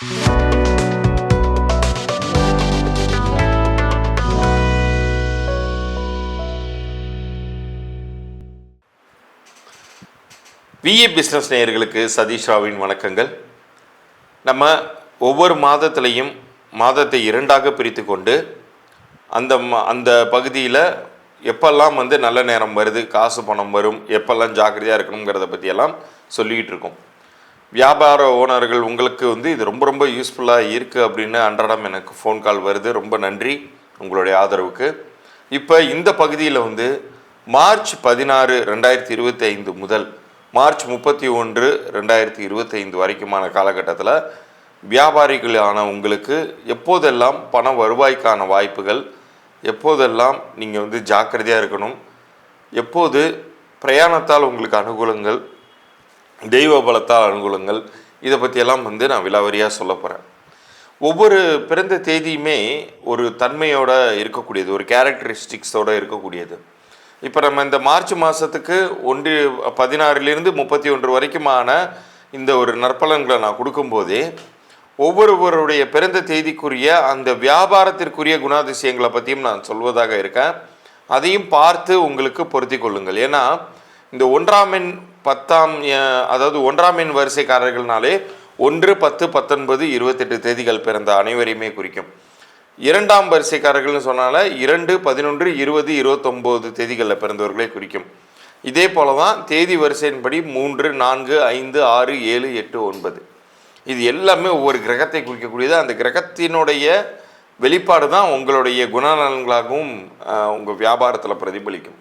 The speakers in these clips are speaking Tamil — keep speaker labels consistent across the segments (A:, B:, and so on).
A: விஏ பிஸ்னஸ் நேயர்களுக்கு சதீஷ் ராவின் வணக்கங்கள். நம்ம ஒவ்வொரு மாதத்திலையும் மாதத்தை இரண்டாக பிரித்து கொண்டு அந்த பகுதியில் எப்பெல்லாம் நல்ல நேரம் வருது, காசு பணம் வரும், எப்பெல்லாம் ஜாக்கிரதையாக இருக்கணுங்கிறத பற்றியெல்லாம் சொல்லிக்கிட்டு இருக்கோம். வியாபார ஓனர்கள் உங்களுக்கு இது ரொம்ப ரொம்ப யூஸ்ஃபுல்லாக இருக்குது அப்படின்னு அன்றாடம் எனக்கு ஃபோன் கால் வருது. ரொம்ப நன்றி உங்களுடைய ஆதரவுக்கு. இப்போ இந்த பகுதியில் மார்ச் 16, 2025 முதல் மார்ச் 31, 2025 வரைக்குமான காலகட்டத்தில் வியாபாரிகளான உங்களுக்கு எப்போதெல்லாம் பண வருவாய்க்கான வாய்ப்புகள், எப்போதெல்லாம் நீங்கள் ஜாக்கிரதையாக இருக்கணும், எப்போது பிரயாணத்தால் உங்களுக்கு அனுகூலங்கள், தெய்வ பலத்தால் அனுகூலங்கள், இதை பற்றியெல்லாம் நான் விலாவரியாக சொல்ல போகிறேன். ஒவ்வொரு பிறந்த தேதியுமே ஒரு தன்மையோடு இருக்கக்கூடியது, ஒரு கேரக்டரிஸ்டிக்ஸோடு இருக்கக்கூடியது. இப்போ நம்ம இந்த மார்ச் மாதத்துக்கு 16 31 வரைக்குமான இந்த ஒரு நற்பலன்களை நான் கொடுக்கும்போதே ஒவ்வொருவருடைய பிறந்த தேதிக்குரிய அந்த வியாபாரத்திற்குரிய குணாதிசயங்களை பற்றியும் நான் சொல்வதாக இருக்கேன். அதையும் பார்த்து உங்களுக்கு பொருத்தி கொள்ளுங்கள். ஏன்னா இந்த 1ஆம் எண் 10ஆம், அதாவது 1ஆம் எண் வரிசைக்காரர்கள்னாலே 1, 10, 19, 28 தேதிகள் பிறந்த அனைவரையுமே குறிக்கும். 2ஆம் வரிசைக்காரர்கள்னு சொன்னால 2, 11, 20, 29 தேதிகளில் பிறந்தவர்களே குறிக்கும். இதே போல தான் தேதி வரிசையின்படி 3, 4, 5, 6, 7, 8, 9 இது எல்லாமே ஒவ்வொரு கிரகத்தை குறிக்கக்கூடியது. அந்த கிரகத்தினுடைய வெளிப்பாடு தான் உங்களுடைய குணநலன்களாகவும் உங்கள் வியாபாரத்தில் பிரதிபலிக்கும்.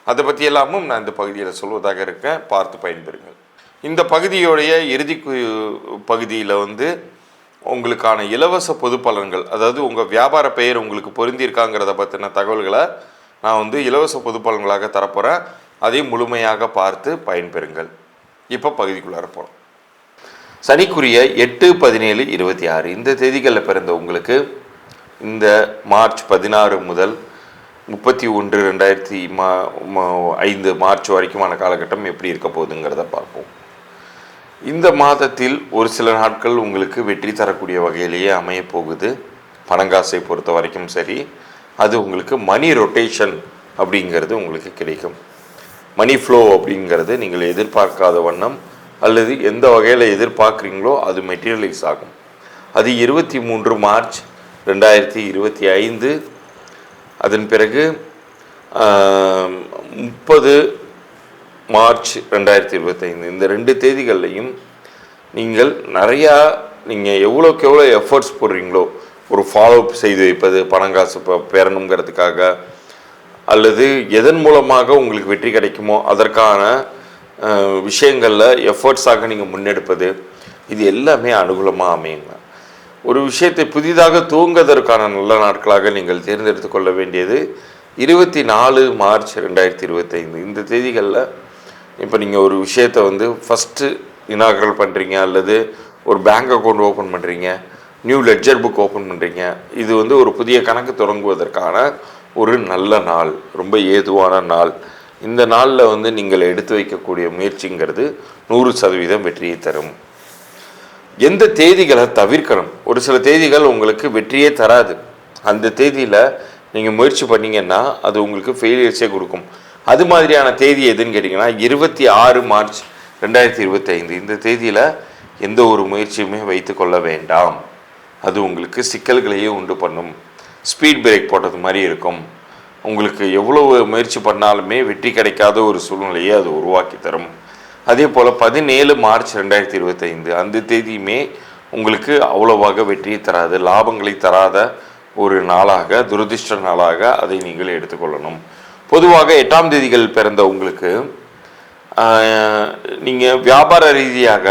A: அதை பற்றி எல்லாமும் நான் இந்த பகுதியில் சொல்வதாக இருக்கேன். பார்த்து பயன்பெறுங்கள். இந்த பகுதியோடைய இறுதி பகுதியில் உங்களுக்கான இலவச பொது பலன்கள், அதாவது உங்கள் வியாபார பெயர் உங்களுக்கு பொருந்திருக்காங்கிறத பற்றின தகவல்களை நான் இலவச பொது பலன்களாக தரப்போகிறேன். அதையும் முழுமையாக பார்த்து பயன்பெறுங்கள். இப்போ பகுதிக்குள்ளார போகிறோம். சனிக்குரிய 8, 17, 26 இந்த தேதிகளில் பிறந்த உங்களுக்கு இந்த மார்ச் 16 முதல் 31, 2005 மார்ச் வரைக்குமான காலகட்டம் எப்படி இருக்க போகுதுங்கிறத பார்ப்போம். இந்த மாதத்தில் ஒரு சில நாட்கள் உங்களுக்கு வெற்றி தரக்கூடிய வகையிலேயே அமைய போகுது. பணங்காசை பொறுத்த வரைக்கும் சரி, அது உங்களுக்கு மணி ரொட்டேஷன் அப்படிங்கிறது உங்களுக்கு கிடைக்கும். மணி ஃப்ளோ அப்படிங்கிறது நீங்கள் எதிர்பார்க்காத வண்ணம் அல்லது எந்த வகையில் எதிர்பார்க்குறீங்களோ அது மெட்டீரியலைஸ் ஆகும். அது 23 மார்ச் 2025, அதன் பிறகு 30 மார்ச் 2025 இந்த 2 தேதிகள்லையும் நீங்கள் எவ்வளோக்கு எவ்வளோ எஃபர்ட்ஸ் போடுறீங்களோ, ஒரு ஃபாலோஅப் செய்து வைப்பது, பணங்காசு பெறணுங்கிறதுக்காக அல்லது எதன் மூலமாக உங்களுக்கு வெற்றி கிடைக்குமோ அதற்கான விஷயங்களில் எஃபர்ட்ஸாக நீங்கள் முன்னெடுப்பது, இது எல்லாமே அனுகூலமாக அமையுங்க. ஒரு விஷயத்தை புதிதாக துவங்குவதற்கான நல்ல நாட்களாக நீங்கள் தேர்ந்தெடுத்து கொள்ள வேண்டியது 24 மார்ச் 2025 இந்த தேதிகளில். இப்போ நீங்கள் ஒரு விஷயத்தை ஃபஸ்ட்டு இனாகரல் பண்ணுறீங்க, அல்லது ஒரு பேங்க் அக்கௌண்ட் ஓப்பன் பண்ணுறீங்க, நியூ லெட்ஜர் புக் ஓப்பன் பண்ணுறீங்க, இது ஒரு புதிய கணக்கு தொடங்குவதற்கான ஒரு நல்ல நாள், ரொம்ப ஏதுவான நாள். இந்த நாளில் நீங்கள் எடுத்து வைக்கக்கூடிய முயற்சிங்கிறது 100% வெற்றியை தரும். எந்த தேதிகளை தவிர்க்கணும்? ஒரு சில தேதிகள் உங்களுக்கு வெற்றியே தராது. அந்த தேதியில் நீங்கள் முயற்சி பண்ணிங்கன்னா அது உங்களுக்கு ஃபெயிலியர்ஸே கொடுக்கும். அது மாதிரியான தேதி எதுன்னு கேட்டிங்கன்னா 26 மார்ச் 2025 இந்த தேதியில் எந்த ஒரு முயற்சியுமே வைத்து கொள்ள வேண்டாம். அது உங்களுக்கு சிக்கல்களையே உண்டு பண்ணும். ஸ்பீட் பிரேக் போட்டது மாதிரி இருக்கும். உங்களுக்கு எவ்வளவு முயற்சி பண்ணாலுமே வெற்றி கிடைக்காத ஒரு சூழ்நிலையை அது உருவாக்கி தரும். அதே போல் 17 மார்ச் 2025 அந்த தேதியுமே உங்களுக்கு அவ்வளவாக வெற்றியை தராது, லாபங்களை தராத ஒரு நாளாக, துரதிர்ஷ்ட நாளாக அதை நீங்கள் எடுத்துக்கொள்ளணும். பொதுவாக 8ஆம் தேதிகள் பிறந்த உங்களுக்கு நீங்கள் வியாபார ரீதியாக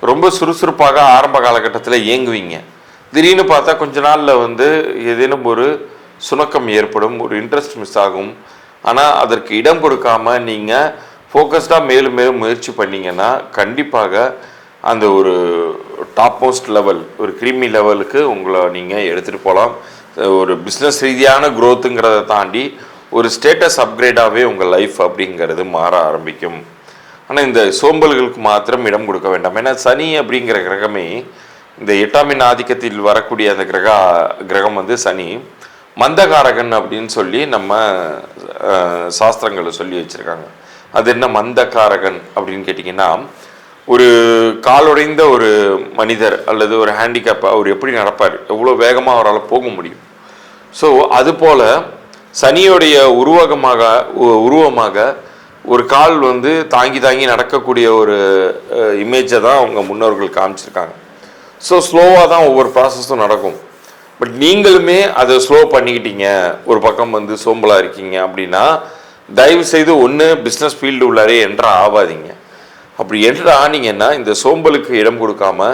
A: ரொம்ப சுறுசுறுப்பாக ஆரம்ப காலகட்டத்தில் இயங்குவீங்க. திடீர்னு பார்த்தா கொஞ்ச நாளில் ஏதேனும் ஒரு சுணக்கம் ஏற்படும், ஒரு இன்ட்ரெஸ்ட் மிஸ் ஆகும். ஆனால் அதற்கு இடம் கொடுக்காம நீங்கள் ஃபோக்கஸ்டாக மேலும் மேலும் முயற்சி பண்ணிங்கன்னா கண்டிப்பாக அந்த ஒரு டாப் மோஸ்ட் லெவல், ஒரு கிரீமி லெவலுக்கு உங்களை நீங்கள் எடுத்துகிட்டு போகலாம். ஒரு பிஸ்னஸ் ரீதியான க்ரோத்துங்கிறத தாண்டி ஒரு ஸ்டேட்டஸ் அப்கிரேடாகவே உங்கள் லைஃப் அப்படிங்கிறது மாற ஆரம்பிக்கும். ஆனால் இந்த சோம்பல்களுக்கு மாத்திரம் இடம் கொடுக்க வேண்டாம். ஏன்னா சனி அப்படிங்கிற கிரகமே இந்த 8ஆம் எண் ஆதிக்கத்தில் வரக்கூடிய அந்த கிரகம் வந்து சனி மந்தகாரகன் அப்படின்னு சொல்லி நம்ம சாஸ்திரங்களை சொல்லி வச்சுருக்காங்க. அது என்ன மந்தகாரகன் அப்படின்னு கேட்டிங்கன்னா, ஒரு காலுடைந்த ஒரு மனிதர் அல்லது ஒரு ஹேண்டிகேப் அவர் எப்படி நடப்பார், எவ்வளோ வேகமாக அவரால் போக முடியும். ஸோ அதுபோல் சனியோடைய உருவமாக ஒரு கால் வந்து தாங்கி தாங்கி நடக்கக்கூடிய ஒரு இமேஜை தான் அவங்க முன்னோர்கள் காமிச்சிருக்காங்க. ஸோ ஸ்லோவாக தான் ஒவ்வொரு ப்ராசஸும் நடக்கும். பட் நீங்களுமே அதை ஸ்லோ பண்ணிக்கிட்டீங்க, ஒரு பக்கம் வந்து சோம்பலாக இருக்கீங்க அப்படின்னா, தயவு செய்து ஒன்று பிஸ்னஸ் ஃபீல்டு உள்ளாரே என்ட்ரு ஆகாதீங்க. அப்படி என்ட்ரு ஆனீங்கன்னா இந்த சோம்பலுக்கு இடம் கொடுக்காம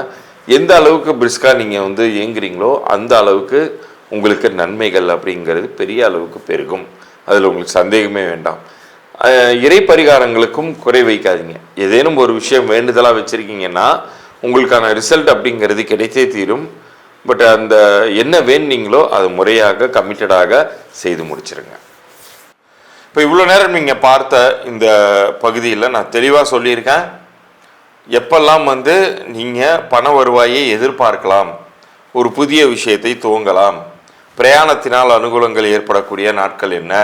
A: எந்த அளவுக்கு பிரிஸ்காக நீங்கள் வந்து இயங்குறீங்களோ அந்த அளவுக்கு உங்களுக்கு நன்மைகள் அப்படிங்கிறது பெரிய அளவுக்கு பெருகும். அதில் உங்களுக்கு சந்தேகமே வேண்டாம். இறை பரிகாரங்களுக்கும் குறை வைக்காதீங்க. ஏதேனும் ஒரு விஷயம் வேண்டுதலாக வச்சுருக்கீங்கன்னா உங்களுக்கான ரிசல்ட் அப்படிங்கிறது கிடைத்தே தீரும். பட் அந்த என்ன வேணுனீங்களோ அது முறையாக கமிட்டடாக செய்து முடிச்சிருங்க. இப்போ இவ்வளோ நேரம் நீங்கள் பார்த்த இந்த பகுதியில் நான் தெளிவாக சொல்லியிருக்கேன். எப்பெல்லாம் வந்து நீங்கள் பண வருவாயை எதிர்பார்க்கலாம், ஒரு புதிய விஷயத்தை துவங்கலாம், பிரயாணத்தினால் அனுகூலங்கள் ஏற்படக்கூடிய நாட்கள் என்ன,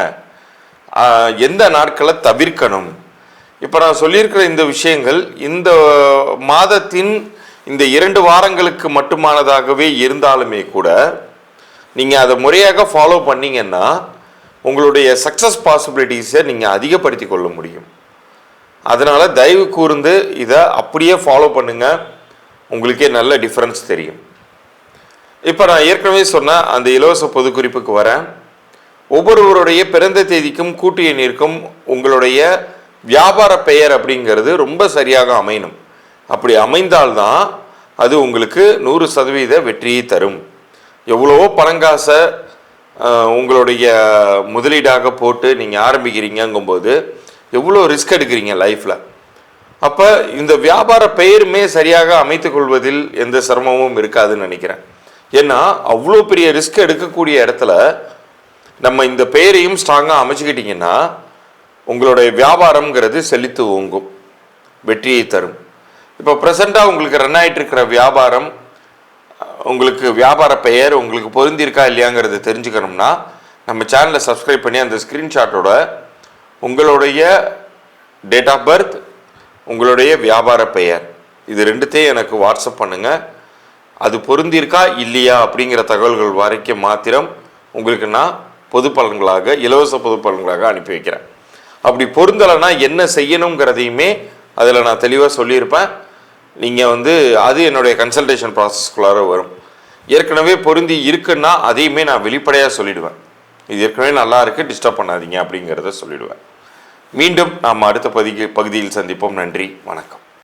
A: எந்த நாட்களை தவிர்க்கணும். இப்போ நான் சொல்லியிருக்கிற இந்த விஷயங்கள் இந்த மாதத்தின் இந்த 2 வாரங்களுக்கு மட்டுமானதாகவே இருந்தாலுமே கூட நீங்கள் அதை முறையாக ஃபாலோ பண்ணிங்கன்னா உங்களுடைய சக்ஸஸ் பாசிபிலிட்டிஸை நீங்கள் அதிகப்படுத்தி கொள்ள முடியும். அதனால் தயவு கூர்ந்து இதை அப்படியே ஃபாலோ பண்ணுங்கள், உங்களுக்கே நல்ல டிஃப்ரென்ஸ் தெரியும். இப்போ நான் ஏற்கனவே சொன்ன அந்த இலவச பொதுக்குறிப்புக்கு வரேன். ஒவ்வொருவருடைய பிறந்த தேதிக்கும் கூட்டு எண்ணிற்கும் உங்களுடைய வியாபார பெயர் அப்படிங்கிறது ரொம்ப சரியாக அமையணும். அப்படி அமைந்தால்தான் அது உங்களுக்கு 100% வெற்றியை தரும். எவ்வளவோ பணங்காசை உங்களுடைய முதலீடாக போட்டு நீங்கள் ஆரம்பிக்கிறீங்கும்போது எவ்வளோ ரிஸ்க் எடுக்கிறீங்க லைஃப்பில். அப்போ இந்த வியாபார பெயருமே சரியாக அமைத்து கொள்வதில் எந்த சிரமமும் இருக்காதுன்னு நினைக்கிறேன். ஏன்னா அவ்வளோ பெரிய ரிஸ்க் எடுக்கக்கூடிய இடத்துல நம்ம இந்த பெயரையும் ஸ்ட்ராங்காக அமைச்சுக்கிட்டிங்கன்னா உங்களுடைய வியாபாரம்ங்கிறது செழித்து ஓங்கும், வெற்றியை தரும். இப்போ ப்ரெசண்ட்டாக உங்களுக்கு ரன் ஆகிட்டு இருக்கிற வியாபாரம், உங்களுக்கு வியாபார பெயர் உங்களுக்கு பொருந்திருக்கா இல்லையாங்கிறத தெரிஞ்சுக்கணும்னா நம்ம சேனலை சப்ஸ்கிரைப் பண்ணி அந்த ஸ்க்ரீன்ஷாட்டோட உங்களுடைய டேட் ஆஃப் பர்த், உங்களுடைய வியாபார பெயர், இது ரெண்டுத்தையும் எனக்கு வாட்ஸ்அப் பண்ணுங்கள். அது பொருந்திருக்கா இல்லையா அப்படிங்கிற தகவல்கள் வரைக்கும் மாத்திரம் உங்களுக்கு நான் பொது பலன்களாக, இலவச பொது பலன்களாக அனுப்பி வைக்கிறேன். அப்படி பொருந்தலைன்னா என்ன செய்யணுங்கிறதையுமே அதில் நான் தெளிவாக சொல்லியிருப்பேன். நீங்கள் வந்து அது என்னுடைய கன்சல்டேஷன் ப்ராசஸ்குள்ளார வரும். ஏற்கனவே பொருந்தி இருக்குன்னா அதையுமே நான் வெளிப்படையாக சொல்லிவிடுவேன். இது ஏற்கனவே நல்லா இருக்குது, டிஸ்டர்ப் பண்ணாதீங்க அப்படிங்கிறத சொல்லிவிடுவேன். மீண்டும் நாம் அடுத்த பகுதியில் சந்திப்போம். நன்றி, வணக்கம்.